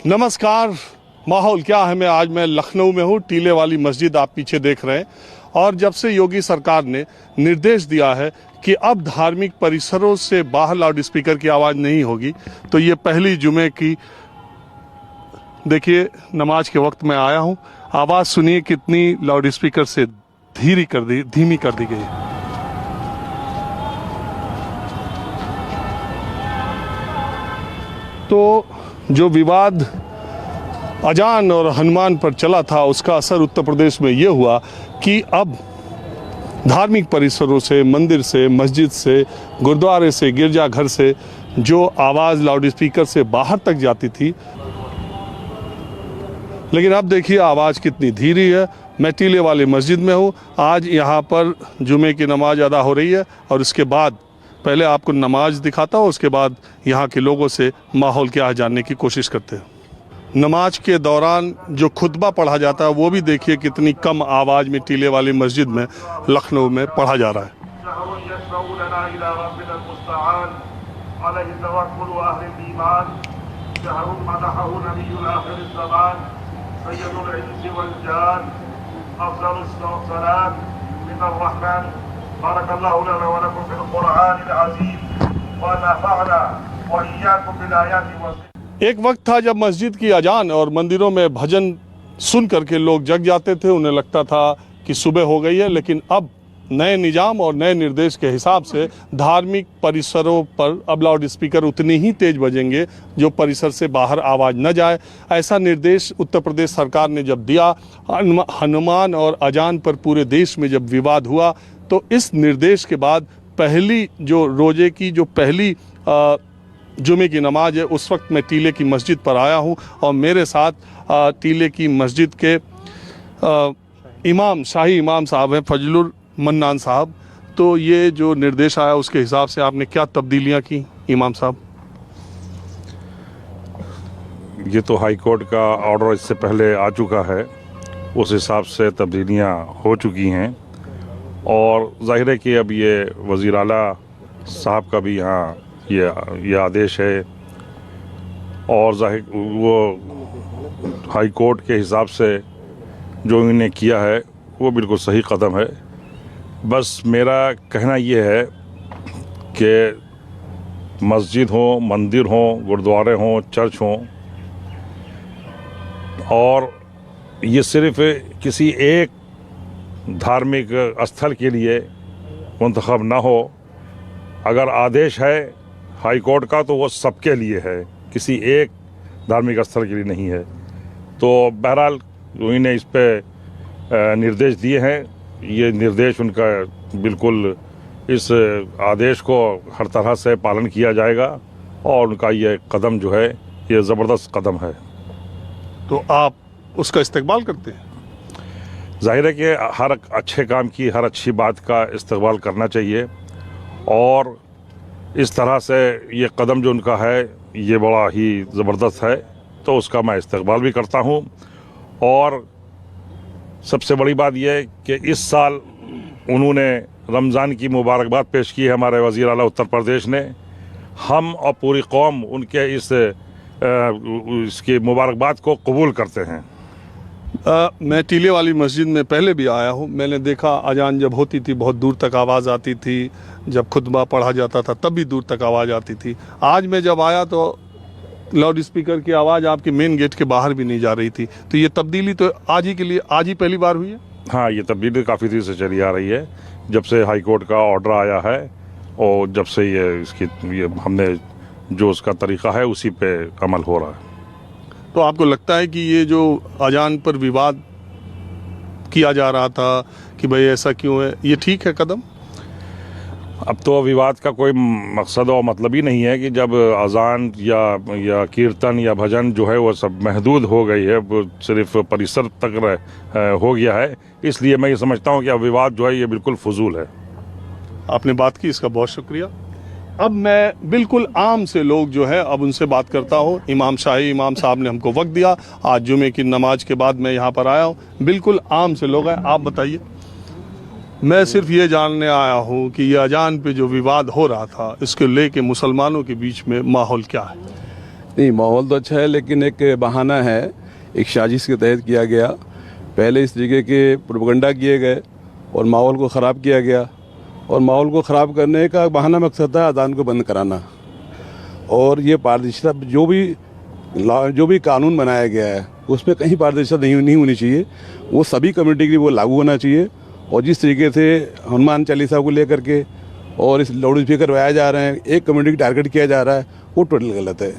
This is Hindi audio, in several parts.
नमस्कार। माहौल क्या है? मैं लखनऊ में हूँ। टीले वाली मस्जिद आप पीछे देख रहे हैं। और जब से योगी सरकार ने निर्देश दिया है कि अब धार्मिक परिसरों से बाहर लाउड स्पीकर की आवाज़ नहीं होगी, तो ये पहली जुमे की देखिए नमाज के वक्त में आया हूँ। आवाज़ सुनिए कितनी लाउड स्पीकर से धीमी कर दी गई है। तो जो विवाद अजान और हनुमान पर चला था, उसका असर उत्तर प्रदेश में ये हुआ कि अब धार्मिक परिसरों से, मंदिर से, मस्जिद से, गुरुद्वारे से, गिरजाघर से जो आवाज़ लाउड स्पीकर से बाहर तक जाती थी, लेकिन अब देखिए आवाज़ कितनी धीमी है। मैं टीले वाले मस्जिद में हूँ। आज यहाँ पर जुमे की नमाज अदा हो रही है और उसके बाद पहले आपको नमाज दिखाता हूँ, उसके बाद यहाँ के लोगों से माहौल क्या है जानने की कोशिश करते हैं। नमाज के दौरान जो खुतबा पढ़ा जाता है वो भी देखिए कितनी कम आवाज़ में टीले वाली मस्जिद में लखनऊ में पढ़ा जा रहा है। एक वक्त था जब मस्जिद की अजान और मंदिरों में भजन सुन करके लोग जग जाते थे, उन्हें लगता था कि सुबह हो गई है। लेकिन अब नए निजाम और नए निर्देश के हिसाब से धार्मिक परिसरों पर अब लाउड स्पीकर उतनी ही तेज बजेंगे जो परिसर से बाहर आवाज़ न जाए। ऐसा निर्देश उत्तर प्रदेश सरकार ने जब दिया, हनुमान और अजान पर पूरे देश में जब विवाद हुआ, तो इस निर्देश के बाद पहली जो रोजे की जो पहली जुमे की नमाज है, उस वक्त मैं टीले की मस्जिद पर आया हूँ और मेरे साथ टीले की मस्जिद के शाही इमाम साहब हैं, फजलुर मन्नान साहब। तो ये जो निर्देश आया उसके हिसाब से आपने क्या तब्दीलियाँ की इमाम साहब? ये तो हाई कोर्ट का ऑर्डर इससे पहले आ चुका है, उस हिसाब से तब्दीलियाँ हो चुकी हैं। और ज़ाहिर है कि अब ये वज़ीर आला साहब का भी यहाँ ये आदेश है और जाहिर वो हाई कोर्ट के हिसाब से जो इन्होंने किया है वो बिल्कुल सही कदम है। बस मेरा कहना ये है कि मस्जिद हो, मंदिर हो, गुरुद्वारे हों, चर्च हों, और ये सिर्फ़ किसी एक धार्मिक स्थल के लिए मुंतखब ना हो। अगर आदेश है हाई कोर्ट का तो वो सबके लिए है, किसी एक धार्मिक स्थल के लिए नहीं है। तो बहरहाल उन्होंने इस पे निर्देश दिए हैं। ये निर्देश उनका बिल्कुल, इस आदेश को हर तरह से पालन किया जाएगा और उनका ये कदम जो है ये ज़बरदस्त कदम है। तो आप उसका इस्तकबाल करते हैं? ज़ाहिर है कि हर अच्छे काम की, हर अच्छी बात का इस्तकबाल करना चाहिए और इस तरह से ये कदम जो उनका है ये बड़ा ही ज़बरदस्त है, तो उसका मैं इस्तकबाल भी करता हूँ। और सबसे बड़ी बात यह है कि इस साल उन्होंने रमज़ान की मुबारकबाद पेश की है हमारे वज़ीर आला उत्तर प्रदेश ने। हम और पूरी कौम उनके इसकी मुबारकबाद को कबूल करते हैं। मैं टीले वाली मस्जिद में पहले भी आया हूँ। मैंने देखा अजान जब होती थी बहुत दूर तक आवाज़ आती थी, जब खुतबा पढ़ा जाता था तब भी दूर तक आवाज़ आती थी। आज मैं जब आया तो लाउड स्पीकर की आवाज़ आपके मेन गेट के बाहर भी नहीं जा रही थी। तो ये तब्दीली तो आज ही पहली बार हुई है? हाँ, ये तब्दीली काफ़ी देर से चली आ रही है, जब से हाई कोर्ट का ऑर्डर आया है और जब से ये हमने जो उसका तरीक़ा है उसी पे अमल हो रहा है। तो आपको लगता है कि ये जो अजान पर विवाद किया जा रहा था कि भाई ऐसा क्यों है, ये ठीक है कदम? अब तो विवाद का कोई मकसद और मतलब ही नहीं है कि जब अजान या कीर्तन या भजन जो है वो सब महदूद हो गई है, वो सिर्फ परिसर तक हो गया है, इसलिए मैं ये समझता हूँ कि अब विवाद जो है ये बिल्कुल फजूल है। आपने बात की, इसका बहुत शुक्रिया। अब मैं बिल्कुल आम से लोग जो है अब उनसे बात करता हूँ। शाही इमाम साहब ने हमको वक्त दिया, आज जुमे की नमाज के बाद मैं यहाँ पर आया हूँ। बिल्कुल आम से लोग हैं, आप बताइए। मैं सिर्फ ये जानने आया हूँ कि ये अजान पे जो विवाद हो रहा था इसके लेके मुसलमानों के बीच में माहौल क्या है? नहीं, माहौल तो अच्छा है, लेकिन एक बहाना है, एक साजिश के तहत किया गया। पहले इस तरीके के प्रोपगंडा किए गए और माहौल को ख़राब किया गया, और माहौल को ख़राब करने का बहाना मकसद था अजान को बंद कराना। और ये पारदर्शिता, जो भी कानून बनाया गया है उसमें कहीं पारदर्शिता नहीं होनी चाहिए। वो सभी कम्युनिटी के लिए वो लागू होना चाहिए। और जिस तरीके से हनुमान चालीसा को लेकर के और इस लाउड स्पीकर लगाए जा रहे हैं, एक कम्युनिटी को टारगेट किया जा रहा है, वो टोटल गलत है।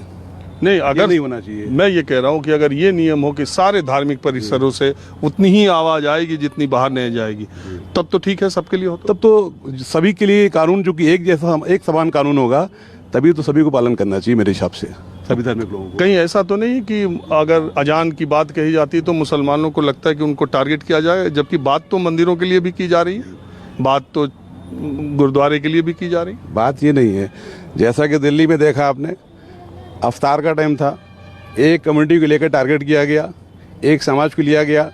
नहीं, अगर नहीं होना चाहिए। मैं ये कह रहा हूँ कि अगर ये नियम हो कि सारे धार्मिक परिसरों से उतनी ही आवाज आएगी जितनी बाहर नहीं जाएगी, तब तो ठीक है, सबके लिए हो तब तो सभी के लिए कानून, जो कि एक जैसा, एक समान कानून होगा, तभी तो सभी को पालन करना चाहिए मेरे हिसाब से, सभी धार्मिक लोगों को। कहीं ऐसा तो नहीं कि अगर अजान की बात कही जाती है तो मुसलमानों को लगता है कि उनको टारगेट किया जाए, जबकि बात तो मंदिरों के लिए भी की जा रही है, बात तो गुरुद्वारे के लिए भी की जा रही है। बात ये नहीं है, जैसा कि दिल्ली में देखा आपने, अफ्तार का टाइम था, एक कम्युनिटी को लेकर टारगेट किया गया, एक समाज को लिया गया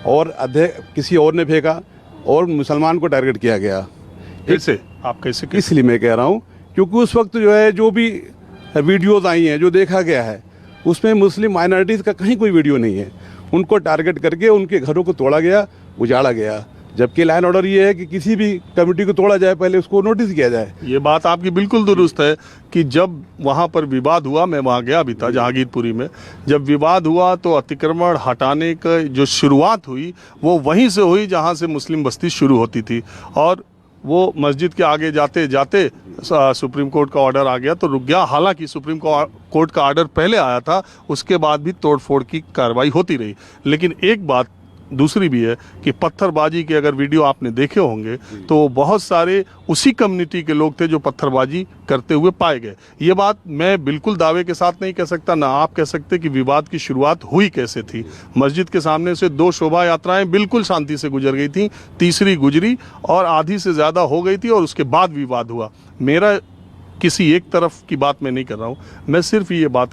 और किसी और ने फेंका और मुसलमान को टारगेट किया गया। कैसे आप कैसे इसलिए मैं कह रहा हूँ, क्योंकि उस वक्त जो है, जो भी वीडियोज़ आई हैं, जो देखा गया है, उसमें मुस्लिम माइनॉरिटीज़ का कहीं कोई वीडियो नहीं है। उनको टारगेट करके उनके घरों को तोड़ा गया, उजाड़ा गया। जबकि लाइन ऑर्डर ये है कि किसी भी कमेटी को तोड़ा जाए, पहले उसको नोटिस किया जाए। ये बात आपकी बिल्कुल दुरुस्त है कि जब वहाँ पर विवाद हुआ, मैं वहाँ गया भी था जहांगीरपुरी में, जब विवाद हुआ तो अतिक्रमण हटाने का जो शुरुआत हुई वो वहीं से हुई जहाँ से मुस्लिम बस्ती शुरू होती थी, और वो मस्जिद के आगे जाते जाते सुप्रीम कोर्ट का ऑर्डर आ गया तो रुक गया। हालांकि सुप्रीम कोर्ट का ऑर्डर पहले आया था, उसके बाद भी तोड़फोड़ की कार्रवाई होती रही। लेकिन एक बात दूसरी भी है कि पत्थरबाजी के अगर वीडियो आपने देखे होंगे तो बहुत सारे उसी कम्युनिटी के लोग थे जो पत्थरबाजी करते हुए पाए गए। ये बात मैं बिल्कुल दावे के साथ नहीं कह सकता, ना आप कह सकते कि विवाद की शुरुआत हुई कैसे थी। मस्जिद के सामने से 2 शोभा यात्राएं बिल्कुल शांति से गुजर गई थी, तीसरी गुजरी और आधी से ज़्यादा हो गई थी और उसके बाद विवाद हुआ। मेरा किसी एक तरफ की बात मैं नहीं कर रहा हूँ, मैं सिर्फ ये बात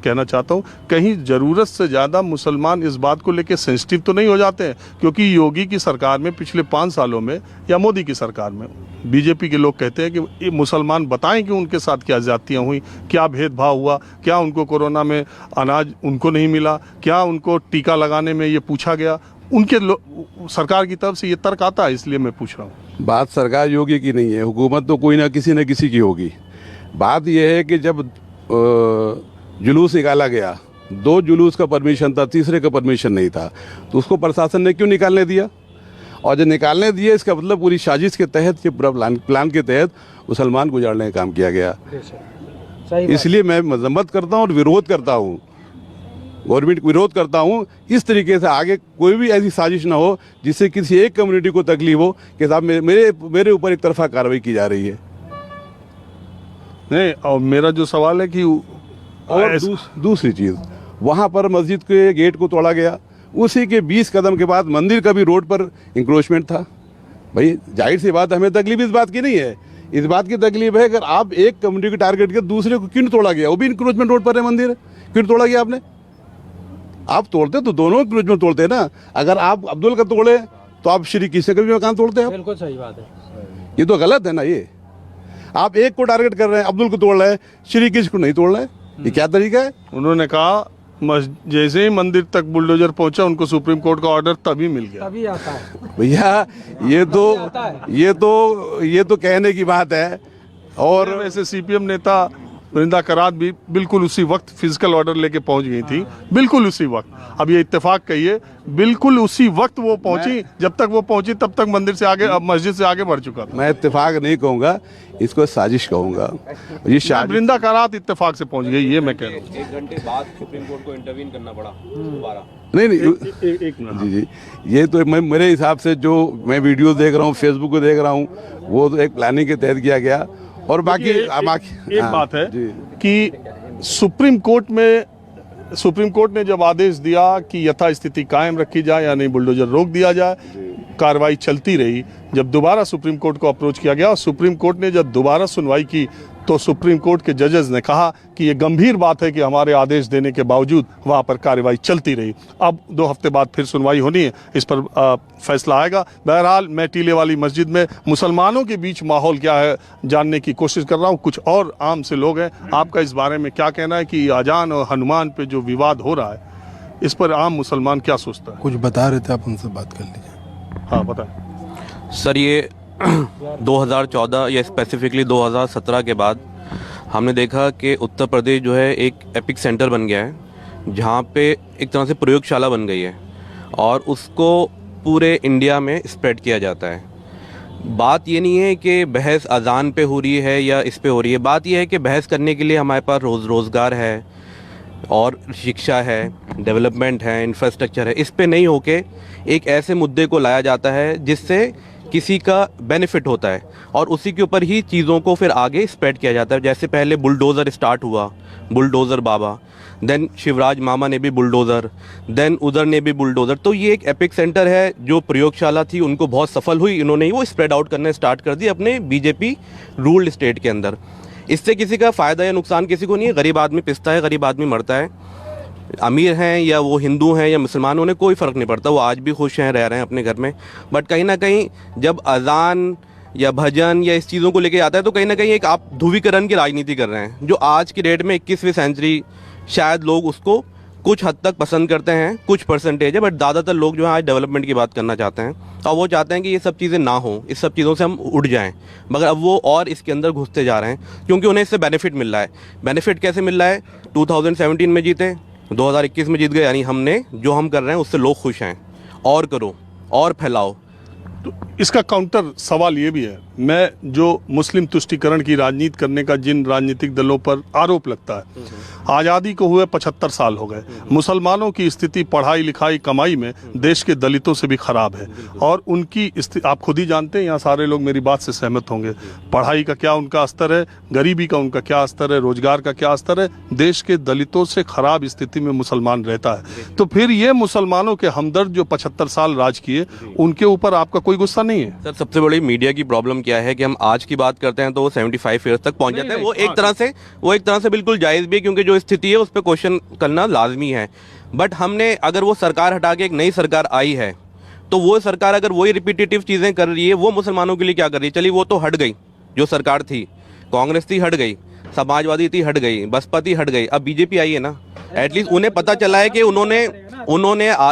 कहना चाहता हूँ, कहीं ज़रूरत से ज़्यादा मुसलमान इस बात को लेकर सेंसिटिव तो नहीं हो जाते हैं, क्योंकि योगी की सरकार में पिछले 5 सालों में या मोदी की सरकार में बीजेपी के लोग कहते हैं कि ये मुसलमान बताएं कि उनके साथ क्या ज़्यादतियाँ हुई, क्या भेदभाव हुआ, क्या उनको कोरोना में अनाज उनको नहीं मिला, क्या उनको टीका लगाने में ये पूछा गया। उनके सरकार की तरफ से ये तर्क आता है, इसलिए मैं पूछ रहा हूँ। बात सरकार योगी की नहीं है, हुकूमत तो कोई ना किसी की होगी। बात यह है कि जब जुलूस निकाला गया, 2 जुलूस का परमिशन था, तीसरे का परमिशन नहीं था, तो उसको प्रशासन ने क्यों निकालने दिया? और जब निकालने दिया, इसका मतलब पूरी साजिश के तहत, के पूरा प्लान के तहत मुसलमान को उजाड़ने का काम किया गया। इसलिए मैं मजम्मत करता हूँ और विरोध करता हूँ, गवर्नमेंट विरोध करता हूँ। इस तरीके से आगे कोई भी ऐसी साजिश ना हो जिससे किसी एक कम्युनिटी को तकलीफ हो कि साहब मेरे ऊपर एक तरफा कार्रवाई की जा रही है। नहीं, और मेरा जो सवाल है कि और दूसरी चीज़, वहाँ पर मस्जिद के गेट को तोड़ा गया, उसी के 20 कदम के बाद मंदिर का भी रोड पर इंक्रोचमेंट था। भाई जाहिर सी बात, हमें तकलीफ इस बात की नहीं है, इस बात की तकलीफ है अगर आप एक कम्युनिटी को टारगेट कर दूसरे को क्यों तोड़ा गया? वो भी इंक्रोचमेंट रोड पर है मंदिर, क्यों तोड़ा गया आपने? आप तोड़ते तो दोनों इंक्रोचमेंट तोड़ते ना। अगर आप अब्दुल का तोड़े तो आप श्री कृष्ण का भी मकान तोड़ते हैं। बिल्कुल सही बात है, ये तो गलत है ना। ये आप एक को टारगेट कर रहे हैं, अब्दुल को तोड़ रहे हैं, श्री कृष्ण को नहीं तोड़ रहे हैं, ये क्या तरीका है? उन्होंने कहा जैसे ही मंदिर तक बुलडोजर पहुंचा, उनको सुप्रीम कोर्ट का ऑर्डर तभी मिल गया। तभी आता है भैया, ये तो कहने की बात है। और वैसे सीपीएम नेता वृंदा करात भी बिल्कुल उसी वक्त फिजिकल ऑर्डर लेके पहुंच गई थी, बिल्कुल उसी वक्त। अब ये इत्तेफाक कहिए, बिल्कुल उसी वक्त वो पहुंची, जब तक वो पहुंची तब तक मंदिर से आगे, अब मस्जिद से आगे बढ़ चुका था। मैं इत्तेफाक नहीं कहूँगा, इसको साजिश कहूँगा। ये वृंदा करात इत्तेफाक से पहुंच गई, ये मैं कह रहा हूँ। 1 घंटे बाद सुप्रीम कोर्ट को इंटरवीन करना पड़ा दोबारा। नहीं, एक मिनट। जी, ये तो मेरे हिसाब से जो मैं वीडियो देख रहा हूँ, फेसबुक को देख रहा हूँ, वो तो एक प्लानिंग के तहत किया गया। और बाकी एक बात है कि सुप्रीम कोर्ट ने जब आदेश दिया कि यथास्थिति कायम रखी जाए या नहीं, बुलडोजर रोक दिया जाए, कार्रवाई चलती रही। जब दोबारा सुप्रीम कोर्ट को अप्रोच किया गया और सुप्रीम कोर्ट ने जब दोबारा सुनवाई की तो सुप्रीम कोर्ट के जजेस ने कहा कि ये गंभीर बात है कि हमारे आदेश देने के बावजूद वहाँ पर कार्रवाई चलती रही। अब 2 हफ्ते बाद फिर सुनवाई होनी है, इस पर फैसला आएगा। बहरहाल मैं टीले वाली मस्जिद में मुसलमानों के बीच माहौल क्या है जानने की कोशिश कर रहा हूँ। कुछ और आम से लोग हैं, आपका इस बारे में क्या कहना है कि अजान और हनुमान पे जो विवाद हो रहा है इस पर आम मुसलमान क्या सोचता है? कुछ बता रहे थे, आप उनसे बात कर लीजिए। हाँ बताएं। सर ये 2014 या स्पेसिफिकली 2017 के बाद हमने देखा कि उत्तर प्रदेश जो है एक एपिक सेंटर बन गया है, जहाँ पे एक तरह से प्रयोगशाला बन गई है और उसको पूरे इंडिया में स्प्रेड किया जाता है। बात ये नहीं है कि बहस अजान पे हो रही है या इस पे हो रही है, बात ये है कि बहस करने के लिए हमारे पास रोज़गार है और शिक्षा है, डेवलपमेंट है, इंफ्रास्ट्रक्चर है। इस पे नहीं होके एक ऐसे मुद्दे को लाया जाता है जिससे किसी का बेनिफिट होता है और उसी के ऊपर ही चीज़ों को फिर आगे स्प्रेड किया जाता है। जैसे पहले बुलडोज़र स्टार्ट हुआ, बुलडोज़र बाबा, देन शिवराज मामा ने भी बुलडोज़र, देन उधर ने भी बुलडोज़र। तो ये एक एपिक सेंटर है, जो प्रयोगशाला थी उनको बहुत सफल हुई, इन्होंने ही वो स्प्रेड आउट करना स्टार्ट कर दी अपने बीजेपी रूल्ड स्टेट के अंदर। इससे किसी का फ़ायदा या नुकसान किसी को नहीं है, गरीब आदमी पिसता है, गरीब आदमी मरता है। अमीर हैं या वो हिंदू हैं या मुसलमान, उन्हें कोई फ़र्क नहीं पड़ता, वो आज भी खुश हैं, रह रहे हैं अपने घर में। बट कहीं ना कहीं जब अजान या भजन या इस चीज़ों को लेके आता है तो कहीं ना कहीं एक आप ध्रुवीकरण की राजनीति कर रहे हैं, जो आज की डेट में 21वीं सेंचुरी शायद लोग उसको कुछ हद तक पसंद करते हैं, कुछ परसेंटेज है, बट ज़्यादातर लोग जो है आज डेवलपमेंट की बात करना चाहते हैं और वो चाहते हैं कि ये सब चीज़ें ना हो, इस सब चीज़ों से हम उठ जाएं। मगर अब वो और इसके अंदर घुसते जा रहे हैं क्योंकि उन्हें इससे बेनिफिट मिल रहा है। बेनिफिट कैसे मिल रहा है? 2017 में जीते, 2021 में जीत गए, यानी हमने जो हम कर रहे हैं उससे लोग खुश हैं। और करो और फैलाओ। तो इसका काउंटर सवाल ये भी है, मैं जो मुस्लिम तुष्टीकरण की राजनीति करने का जिन राजनीतिक दलों पर आरोप लगता है, आज़ादी को हुए 75 साल हो गए, मुसलमानों की स्थिति पढ़ाई लिखाई कमाई में देश के दलितों से भी खराब है और उनकी आप खुद ही जानते हैं, यहाँ सारे लोग मेरी बात से सहमत होंगे, पढ़ाई का क्या उनका स्तर है, गरीबी का उनका क्या स्तर है, रोजगार का क्या स्तर है, देश के दलितों से खराब स्थिति में मुसलमान रहता है। तो फिर ये मुसलमानों के हमदर्द जो 75 साल राज किए, उनके ऊपर आपका कोई गुस्सा नहीं है? सर सबसे बड़ी मीडिया की प्रॉब्लम क्या है कि हम आज की बात करते हैं तो वो 75 ईयर्स तक पहुंच जाते हैं। वो एक तरह से बिल्कुल जायज़ भी है क्योंकि जो स्थिति है उस पर क्वेश्चन करना लाजमी है। बट हमने अगर वो सरकार हटा के एक नई सरकार आई है तो वो सरकार अगर वही रिपीटेटिव चीज़ें कर रही है, वो मुसलमानों के लिए क्या कर रही है? चलिए वो तो हट गई, जो सरकार थी, कांग्रेस थी हट गई, समाजवादी थी हट गई, बसपा थी हट गई, अब बीजेपी आई है ना। एटलीस्ट उन्हें पता चला है कि उन्होंने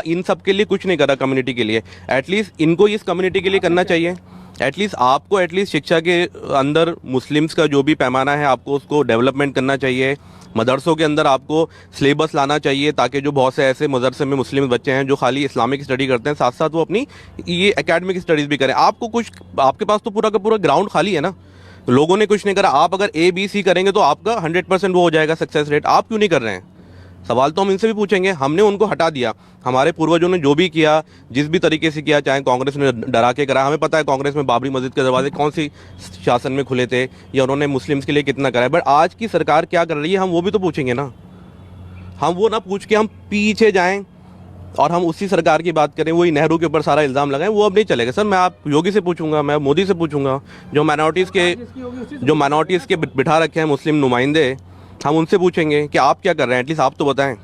इन सब के लिए कुछ नहीं करा, कम्युनिटी के लिए। एटलीस्ट इनको इस कम्युनिटी के लिए करना चाहिए। एटलीस्ट आपको एटलीस्ट शिक्षा के अंदर मुस्लिम्स का जो भी पैमाना है आपको उसको डेवलपमेंट करना चाहिए। मदरसों के अंदर आपको सिलेबस लाना चाहिए ताकि जो बहुत से ऐसे मदरसे में मुस्लिम बच्चे हैं जो खाली इस्लामिक स्टडी करते हैं, साथ साथ वो अपनी ये एकेडमिक स्टडीज़ भी करें। आपके पास तो पूरा का पूरा ग्राउंड खाली है ना, लोगों ने कुछ नहीं करा। आप अगर ABC करेंगे तो आपका 100% वो हो जाएगा सक्सेस रेट। आप क्यों नहीं कर रहे हैं? सवाल तो हम इनसे भी पूछेंगे। हमने उनको हटा दिया, हमारे पूर्वजों ने जो भी किया, जिस भी तरीके से किया, चाहे कांग्रेस ने डरा के करा, हमें पता है कांग्रेस में बाबरी मस्जिद के दरवाजे कौन सी शासन में खुले थे या उन्होंने मुस्लिम्स के लिए कितना करा है। बट आज की सरकार क्या कर रही है, हम वो भी तो पूछेंगे ना। हम वो ना पूछ के हम पीछे जाएं और हम उसी सरकार की बात करें, वही नेहरू के ऊपर सारा इल्ज़ाम लगाएं, वो अब नहीं चलेगा। सर मैं आप योगी से पूछूंगा, मैं मोदी से पूछूंगा, जो माइनॉरिटीज़ के बिठा रखे हैं मुस्लिम नुमाइंदे, हम उनसे पूछेंगे कि आप क्या कर रहे हैं। एटलीस्ट आप तो बताएं।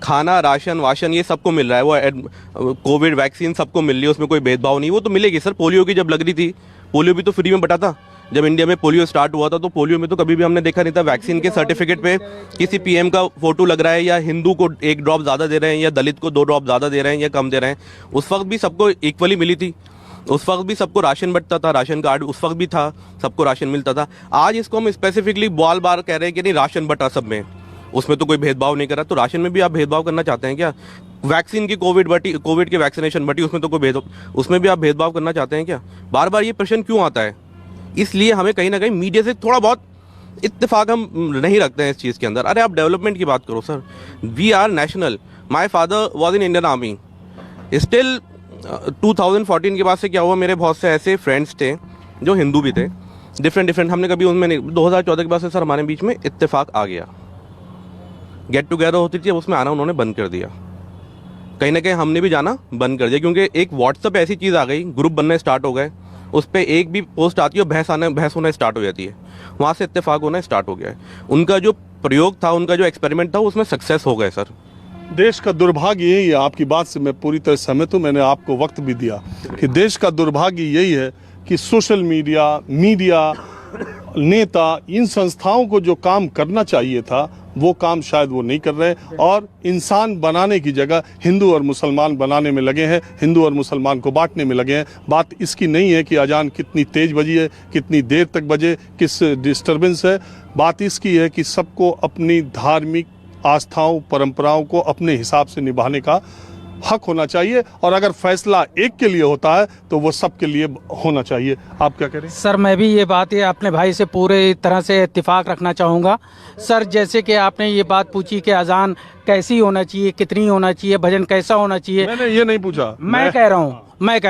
खाना, राशन वाशन ये सबको मिल रहा है, वो कोविड वैक्सीन सबको मिल रही है, उसमें कोई भेदभाव नहीं, वो तो मिलेगी। सर पोलियो की जब लग रही थी, पोलियो भी तो फ्री में बटा था। जब इंडिया में पोलियो स्टार्ट हुआ था तो पोलियो में तो कभी भी हमने देखा नहीं था वैक्सीन के सर्टिफिकेट पे किसी PM का फोटो लग रहा है, या हिंदू को 1 ड्रॉप ज़्यादा दे रहे हैं या दलित को 2 ड्रॉप ज़्यादा दे रहे हैं या कम दे रहे हैं। उस वक्त भी सबको इक्वली मिली थी, उस वक्त भी सबको राशन बंटता था, राशन कार्ड उस वक्त भी था, सबको राशन मिलता था। आज इसको हम स्पेसिफिकली बार कह रहे हैं कि नहीं राशन बटा सब में, उसमें तो कोई भेदभाव नहीं करा। तो राशन में भी आप भेदभाव करना चाहते हैं क्या? वैक्सीन की कोविड की वैक्सीनेशन बटी, उसमें तो कोई भेदभाव, उसमें भी आप भेदभाव करना चाहते हैं क्या? बार बार ये प्रश्न क्यों आता है? इसलिए हमें कहीं ना कहीं मीडिया से थोड़ा बहुत इत्तेफाक हम नहीं रखते हैं इस चीज़ के अंदर। अरे आप डेवलपमेंट की बात करो sir, we are national. My father was in Indian Army. Still 2014 के बाद से क्या हुआ, मेरे बहुत से ऐसे फ्रेंड्स थे जो हिंदू भी थे, डिफरेंट, हमने कभी उनमें नहीं, 2014 के बाद से सर हमारे बीच में इत्तेफाक आ गया। गेट टुगेदर होती थी, अब उसमें आना उन्होंने बंद कर दिया। कहीं ना कहीं हमने भी जाना बंद कर दिया क्योंकि एक व्हाट्सअप ऐसी चीज़ आ गई, ग्रुप बनने स्टार्ट हो गए उस पर एक भी पोस्ट आती है बहस होना स्टार्ट हो जाती है, वहाँ से इत्तेफाक होना स्टार्ट हो गया है। उनका जो प्रयोग था, उनका जो एक्सपेरिमेंट था, उसमें सक्सेस हो गए सर। देश का दुर्भाग्य यही है, आपकी बात से मैं पूरी तरह सहमत हूँ। मैंने आपको वक्त भी दिया कि देश का दुर्भाग्य यही है कि सोशल मीडिया, नेता, इन संस्थाओं को जो काम करना चाहिए था वो काम शायद वो नहीं कर रहे, और इंसान बनाने की जगह हिंदू और मुसलमान बनाने में लगे हैं, हिंदू और मुसलमान को बांटने में लगे हैं। बात इसकी नहीं है कि अजान कितनी तेज बजी है, कितनी देर तक बजे, किस डिस्टरबेंस है। बात इसकी है कि सबको अपनी धार्मिक आस्थाओं, परंपराओं को अपने हिसाब से निभाने का हक होना चाहिए, और अगर फैसला एक के लिए होता है तो वो सबके लिए होना चाहिए। आप क्या करें? सर मैं भी ये बात है अपने भाई से पूरे तरह से इत्तेफाक रखना चाहूँगा। सर जैसे कि आपने ये बात पूछी कि अजान कैसी होना चाहिए, कितनी होना चाहिए, भजन कैसा होना चाहिए, मैंने ये नहीं पूछा। मैं कह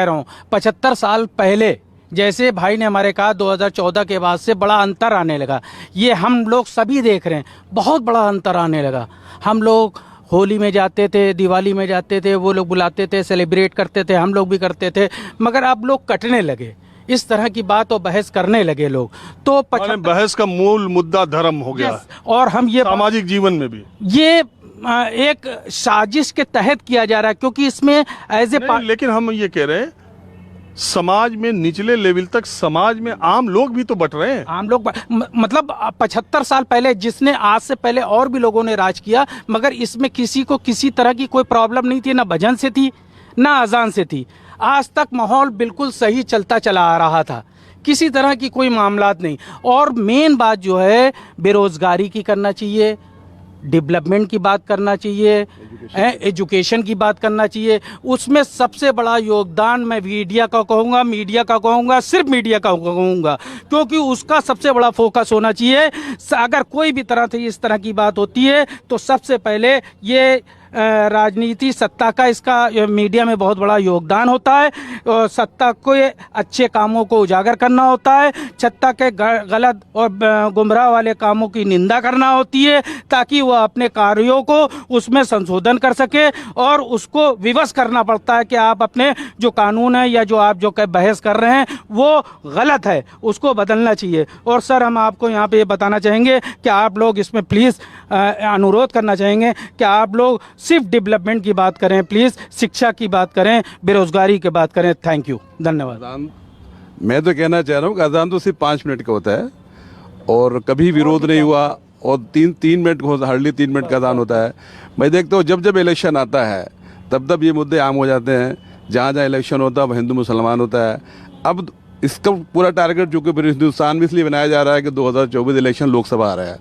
रहा हूँ 75 साल पहले जैसे भाई ने हमारे कहा 2014 के बाद से बड़ा अंतर आने लगा। ये हम लोग सभी देख रहे हैं, बहुत बड़ा अंतर आने लगा। हम लोग होली में जाते थे, दिवाली में जाते थे, वो लोग बुलाते थे, सेलिब्रेट करते थे, हम लोग भी करते थे, मगर अब लोग कटने लगे, इस तरह की बात और बहस करने लगे लोग। तो बहस का मूल मुद्दा धर्म हो गया, और हम ये सामाजिक जीवन में भी ये एक साजिश के तहत किया जा रहा है, क्योंकि इसमें एज ए लेकिन हम ये कह रहे हैं समाज में निचले लेवल तक समाज में आम लोग भी तो बट रहे हैं। आम लोग मतलब 75 साल पहले जिसने आज से पहले और भी लोगों ने राज किया, मगर इसमें किसी को किसी तरह की कोई प्रॉब्लम नहीं थी, ना भजन से थी ना अजान से थी। आज तक माहौल बिल्कुल सही चलता चला आ रहा था, किसी तरह की कोई मामलात नहीं। और मेन बात जो है बेरोजगारी की करना चाहिए, डेवलपमेंट की बात करना चाहिए, एजुकेशन की बात करना चाहिए। उसमें सबसे बड़ा योगदान मैं मीडिया का कहूँगा, सिर्फ मीडिया का कहूँगा, क्योंकि उसका सबसे बड़ा फोकस होना चाहिए। अगर कोई भी तरह से इस तरह की बात होती है तो सबसे पहले ये राजनीति सत्ता का, इसका मीडिया में बहुत बड़ा योगदान होता है। और सत्ता को अच्छे कामों को उजागर करना होता है, सत्ता के गलत और गुमराह वाले कामों की निंदा करना होती है, ताकि वह अपने कार्यों को उसमें संशोधन कर सके। और उसको विवश करना पड़ता है कि आप अपने जो कानून है या जो आप जो बहस कर रहे हैं वो गलत है, उसको बदलना चाहिए। और सर हम आपको यहाँ पे ये बताना चाहेंगे कि आप लोग इसमें प्लीज़ अनुरोध करना चाहेंगे कि आप लोग सिर्फ डेवलपमेंट की बात करें, प्लीज़ शिक्षा की बात करें, बेरोजगारी की बात करें। थैंक यू, धन्यवाद। मैं तो कहना चाह रहा हूँ कि अजान तो सिर्फ 5 मिनट का होता है और कभी विरोध नहीं हुआ, और 3 मिनट को हार्डली 3 मिनट का अजान होता है। मैं देखता हूँ जब इलेक्शन आता है तब ये मुद्दे आम हो जाते हैं। जहाँ इलेक्शन होता है वह हिंदू मुसलमान होता है। अब इसका पूरा टारगेट चूँकि हिंदुस्तान में इसलिए बनाया जा रहा है कि 2024 इलेक्शन लोकसभा आ रहा है,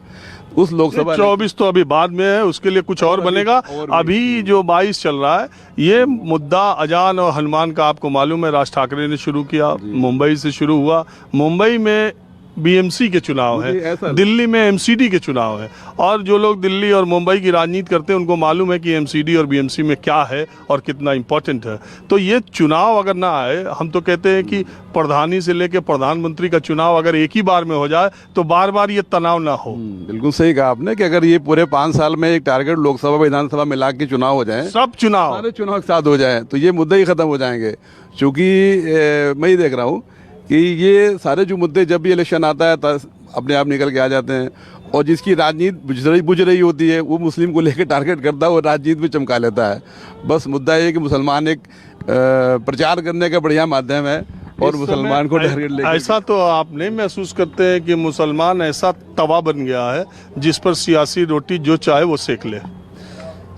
उस लोकसभा 24 तो अभी बाद में है, उसके लिए कुछ और बनेगा। अभी जो 22 चल रहा है ये मुद्दा अजान और हनुमान का आपको मालूम है, राज ठाकरे ने शुरू किया, मुंबई से शुरू हुआ। मुंबई में बीएमसी के चुनाव है, दिल्ली में एमसीडी के चुनाव है, और जो लोग दिल्ली और मुंबई की राजनीति करते हैं उनको मालूम है कि एमसीडी और बीएमसी में क्या है और कितना इम्पोर्टेंट है। तो ये चुनाव अगर ना आए, हम तो कहते हैं कि प्रधानी से लेकर प्रधानमंत्री का चुनाव अगर एक ही बार में हो जाए तो बार बार ये तनाव ना हो। बिल्कुल सही कहा आपने कि अगर ये पूरे 5 साल में एक टारगेट लोकसभा विधानसभा मिला के चुनाव हो जाए, सब चुनाव सारे चुनाव एक साथ हो जाए, तो ये मुद्दे ही खत्म हो जाएंगे। चूँकि मैं ही देख रहा हूँ कि ये सारे जो मुद्दे जब भी इलेक्शन आता है अपने आप निकल के आ जाते हैं, और जिसकी राजनीति बुझ रही होती है वो मुस्लिम को लेकर टारगेट करता है और राजनीति में चमका लेता है। बस मुद्दा ये कि मुसलमान एक प्रचार करने का बढ़िया माध्यम है और मुसलमान को टारगेट लेकर। ऐसा तो आप नहीं महसूस करते हैं कि मुसलमान ऐसा तवा बन गया है जिस पर सियासी रोटी जो चाहे वो सेक ले?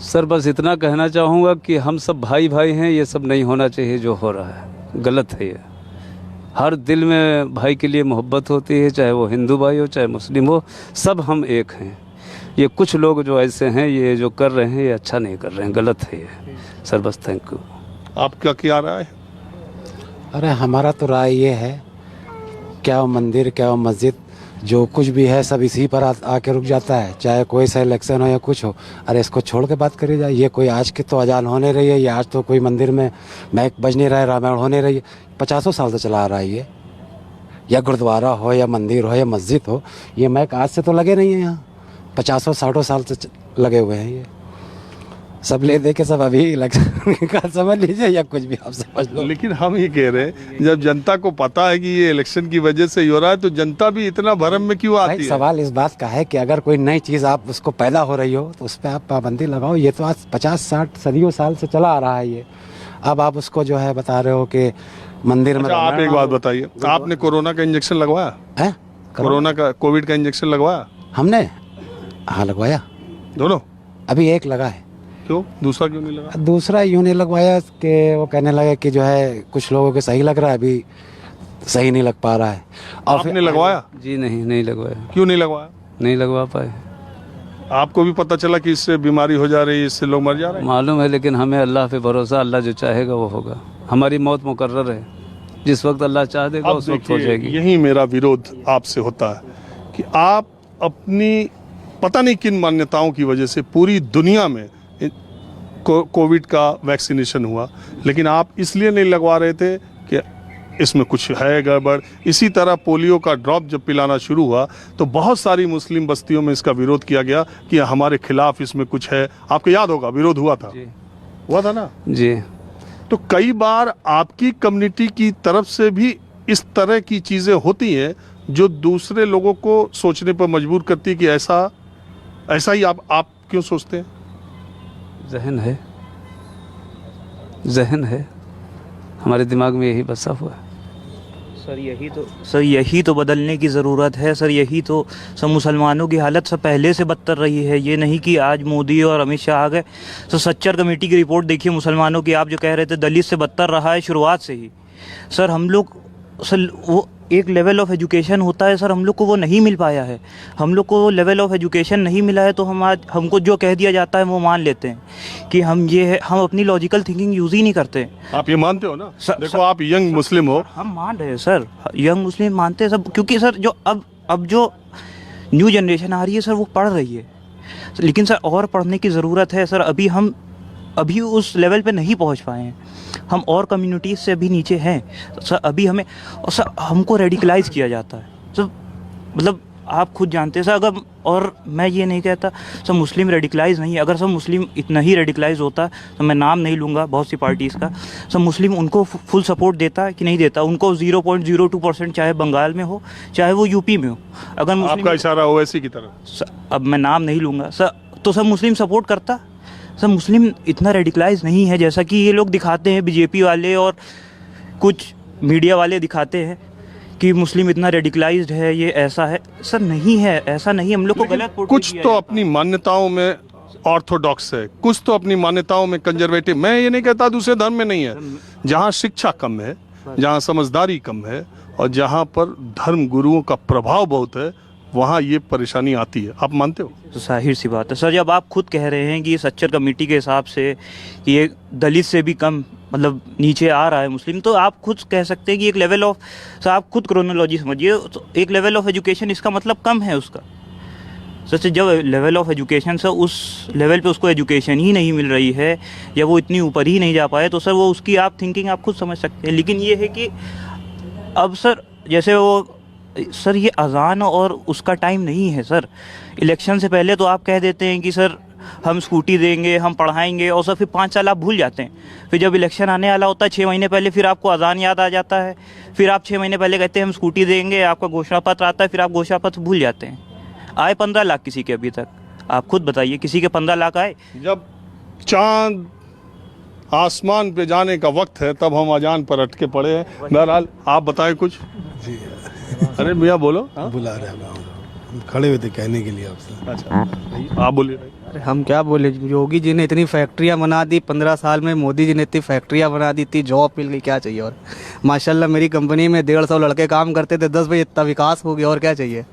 सर बस इतना कहना चाहूँगा कि हम सब भाई भाई हैं, ये सब नहीं होना चाहिए जो हो रहा है, गलत है ये। हर दिल में भाई के लिए मोहब्बत होती है, चाहे वो हिंदू भाई हो चाहे मुस्लिम हो, सब हम एक हैं। ये कुछ लोग जो ऐसे हैं ये जो कर रहे हैं ये अच्छा नहीं कर रहे हैं, गलत है ये। सर बस थैंक यू। आपका क्या राय है? अरे हमारा तो राय ये है, क्या वो मंदिर क्या वो मस्जिद जो कुछ भी है सब इसी पर आके रुक जाता है, चाहे कोई सा इलेक्शन हो या कुछ हो। अरे इसको छोड़ के बात करी जाए। ये कोई आज की तो अजान होने रही है, ये आज तो कोई मंदिर में मैक बज नहीं रहा है, रामायण होने रही है, 50 साल से चला आ रहा है ये। या गुरुद्वारा हो या मंदिर हो या मस्जिद हो, ये मैक आज से तो लगे नहीं है यहाँ, 50-60 साल से लगे हुए हैं ये। सब ले दे के सब अभी इलेक्शन का समझ लीजिए या कुछ भी आप समझ लो। लेकिन हम ये कह रहे हैं जब जनता को पता है कि ये इलेक्शन की वजह से ही हो रहा है तो जनता भी इतना भरम में क्यों आती भाई है? सवाल इस बात का है कि अगर कोई नई चीज़ आप उसको पैदा हो रही हो तो उस पर आप पाबंदी लगाओ। ये तो आज 50-60 सदियों साल से चला आ रहा है ये। अब आप उसको जो है बता रहे हो कि मंदिर में अच्छा, आप एक बात बताइए, आपने कोरोना का इंजेक्शन लगवाया? है कोरोना का, कोविड का इंजेक्शन लगवाया? हमने हाँ लगवाया, दोनों? अभी एक लगा है। क्यों, दूसरा क्यों नहीं लगा? दूसरा यूँ नहीं लगवाया कि वो कहने लगे कि जो है कुछ लोगों को सही लग रहा है, अभी सही नहीं लग पा रहा है। और आपने लगवाया? जी नहीं लगवाया, क्यों नहीं लगवाया? नहीं लगवा पाए। आपको भी पता चला कि इससे बीमारी हो जा रही है, इससे लोग मर जा रहे हैं? मालूम है, लेकिन हमें अल्लाह पे भरोसा, अल्लाह जो चाहेगा वो होगा। हमारी मौत मुकर्रर है, जिस वक्त अल्लाह चाह देगा अब उस वक्त हो देखिए, जाएगी। यही मेरा विरोध आपसे होता है कि आप अपनी पता नहीं किन मान्यताओं की वजह से पूरी दुनिया में कोविड का वैक्सीनेशन हुआ, लेकिन आप इसलिए नहीं लगवा रहे थे कि इसमें कुछ है गड़बड़। इसी तरह पोलियो का ड्रॉप जब पिलाना शुरू हुआ तो बहुत सारी मुस्लिम बस्तियों में इसका विरोध किया गया कि हमारे खिलाफ इसमें कुछ है। आपको याद होगा विरोध हुआ था, हुआ था ना जी। तो कई बार आपकी कम्युनिटी की तरफ से भी इस तरह की चीज़ें होती हैं जो दूसरे लोगों को सोचने पर मजबूर करती है कि ऐसा ही आप क्यों सोचते हैं? जहन है हमारे दिमाग में, यही बसा हुआ है। सर यही तो बदलने की ज़रूरत है सर। यही तो सब मुसलमानों की हालत सब पहले से बदतर रही है। ये नहीं कि आज मोदी और अमित शाह आ गए। तो सच्चर कमेटी की रिपोर्ट देखिए मुसलमानों की, आप जो कह रहे थे दलित से बदतर रहा है शुरुआत से ही। सर हम लोग सर वो एक लेवल ऑफ एजुकेशन होता है सर, हम लोग को वो नहीं मिल पाया है। हम लोग को वो लेवल ऑफ एजुकेशन नहीं मिला है तो हम आज हमको जो कह दिया जाता है वो मान लेते हैं कि हम ये है। हम अपनी लॉजिकल थिंकिंग यूज़ ही नहीं करते। आप ये मानते हो ना? देखो आप यंग मुस्लिम हो। हम मान रहे हैं सर, यंग मुस्लिम मानते हैं सब, क्योंकि सर जो अब जो न्यू जनरेशन आ रही है सर वो पढ़ रही है। लेकिन सर और पढ़ने की ज़रूरत है सर। अभी उस लेवल पे नहीं पहुंच पाए हैं हम, और कम्युनिटीज़ से भी नीचे हैं सर। अभी हमें सर हमको रेडिकलाइज किया जाता है सर। मतलब आप खुद जानते हैं सर। अगर, और मैं ये नहीं कहता सर मुस्लिम रेडिकलाइज नहीं है, अगर सब मुस्लिम इतना ही रेडिकलाइज होता तो मैं नाम नहीं लूँगा बहुत सी पार्टीज़ का, सब मुस्लिम उनको फुल सपोर्ट देता है कि नहीं देता? उनको 0.02% चाहे बंगाल में हो चाहे वो यूपी में हो। अगर मुस्लिम, आपका इशारा ओवैसी की तरफ, अब मैं नाम नहीं लूँगा सर, तो सब मुस्लिम सपोर्ट करता। सर मुस्लिम इतना रेडिकलाइज नहीं है जैसा कि ये लोग दिखाते हैं, बीजेपी वाले और कुछ मीडिया वाले दिखाते हैं कि मुस्लिम इतना रेडिकलाइज्ड है, ये ऐसा है। सर नहीं है, ऐसा नहीं। हम लोग को गलत कुछ तो अपनी मान्यताओं में ऑर्थोडॉक्स है, कुछ तो अपनी मान्यताओं में कंजर्वेटिव। मैं ये नहीं कहता दूसरे धर्म में नहीं है। जहाँ शिक्षा कम है, जहाँ समझदारी कम है और जहाँ पर धर्म गुरुओं का प्रभाव बहुत है, वहाँ ये परेशानी आती है। आप मानते हो? तो जाहिर सी बात है सर। जब आप खुद कह रहे हैं कि सच्चर कमेटी के हिसाब से कि ये दलित से भी कम मतलब नीचे आ रहा है मुस्लिम, तो आप खुद कह सकते हैं कि एक लेवल ऑफ, सर आप खुद क्रोनोलॉजी समझिए, तो एक लेवल ऑफ एजुकेशन इसका मतलब कम है उसका। सच जब लेवल ऑफ एजुकेशन सर उस लेवल पे उसको एजुकेशन ही नहीं मिल रही है या वो इतनी ऊपर ही नहीं जा पाए, तो सर वो उसकी आप थिंकिंग आप खुद समझ सकते हैं। लेकिन ये है कि अब सर जैसे वो सर ये अजान और उसका टाइम नहीं है सर। इलेक्शन से पहले तो आप कह देते हैं कि सर हम स्कूटी देंगे, हम पढ़ाएंगे, और सर फिर 5 साल आप भूल जाते हैं। फिर जब इलेक्शन आने वाला होता है 6 महीने पहले, फिर आपको अजान याद आ जाता है। फिर आप 6 महीने पहले कहते हैं हम स्कूटी देंगे, आपका घोषणा पत्र आता है, फिर आप घोषणा पत्र भूल जाते हैं। आए 15 लाख किसी के अभी तक, आप खुद बताइए किसी के 15 लाख आए? जब चांद आसमान पे जाने का वक्त है तब हम अजान पर अटके पड़े हैं। बहरहाल आप बताएं कुछ। जी अरे भैया बोलो। बुला रहे हैं, हम खड़े हुए थे कहने के लिए आपसे। अच्छा आप बोलिए। अरे हम क्या बोले, योगी जी ने इतनी फैक्ट्रियां बना दी 15 साल में, मोदी जी ने इतनी फैक्ट्रियां बना दी, इतनी जॉब मिल गई, क्या चाहिए और? माशाल्लाह मेरी कंपनी में 150 लड़के काम करते थे, 10 बजे इतना विकास हो गया, और क्या चाहिए?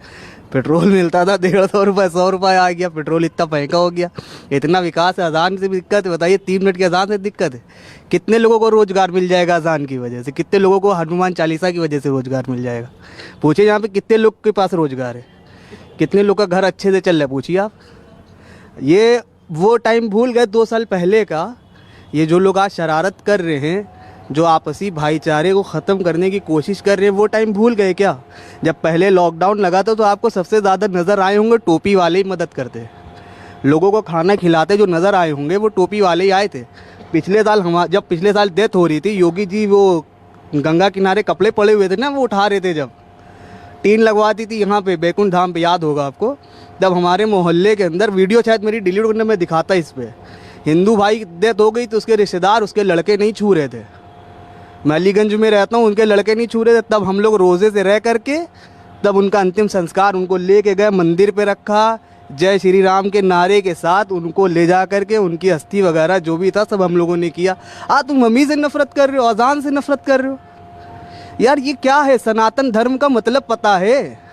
पेट्रोल मिलता था 150 रुपये, 100 रुपये आ गया, पेट्रोल इतना महंगा हो गया, इतना विकास है। अजान से भी दिक्कत है, बताइए 3 मिनट की अजान से दिक्कत है। कितने लोगों को रोज़गार मिल जाएगा अजान की वजह से? कितने लोगों को हनुमान चालीसा की वजह से रोज़गार मिल जाएगा? पूछिए यहाँ पे कितने लोग के पास रोज़गार है, कितने लोग का घर अच्छे से चल रहा है, पूछिए आप। ये वो टाइम भूल गए 2 साल पहले का। ये जो लोग आज शरारत कर रहे हैं, जो आपसी भाईचारे को ख़त्म करने की कोशिश कर रहे हैं, वो टाइम भूल गए क्या? जब पहले लॉकडाउन लगा था तो आपको सबसे ज़्यादा नज़र आए होंगे टोपी वाले ही मदद करते। लोगों को खाना खिलाते जो नज़र आए होंगे वो टोपी वाले ही आए थे। पिछले साल जब पिछले साल डेथ हो रही थी, योगी जी वो गंगा किनारे कपड़े पड़े हुए थे ना, वो उठा रहे थे, जब टीन लगवा दी थी यहाँ पे बैकुंठ धाम पे, याद होगा आपको। तब हमारे मोहल्ले के अंदर वीडियो शायद मेरी डिलीट करने में दिखाता इस पर, हिंदू भाई डेथ हो गई तो उसके रिश्तेदार उसके लड़के नहीं छू रहे थे। मैं अलीगंज में रहता हूँ, उनके लड़के नहीं छू रहे थे। तब हम लोग रोज़े से रह करके तब उनका अंतिम संस्कार उनको लेके गए, मंदिर पे रखा, जय श्री राम के नारे के साथ उनको ले जा करके उनकी अस्थि वगैरह जो भी था सब हम लोगों ने किया। तुम मम्मी से नफरत कर रहे हो, अजान से नफरत कर रहे हो, यार ये क्या है? सनातन धर्म का मतलब पता है?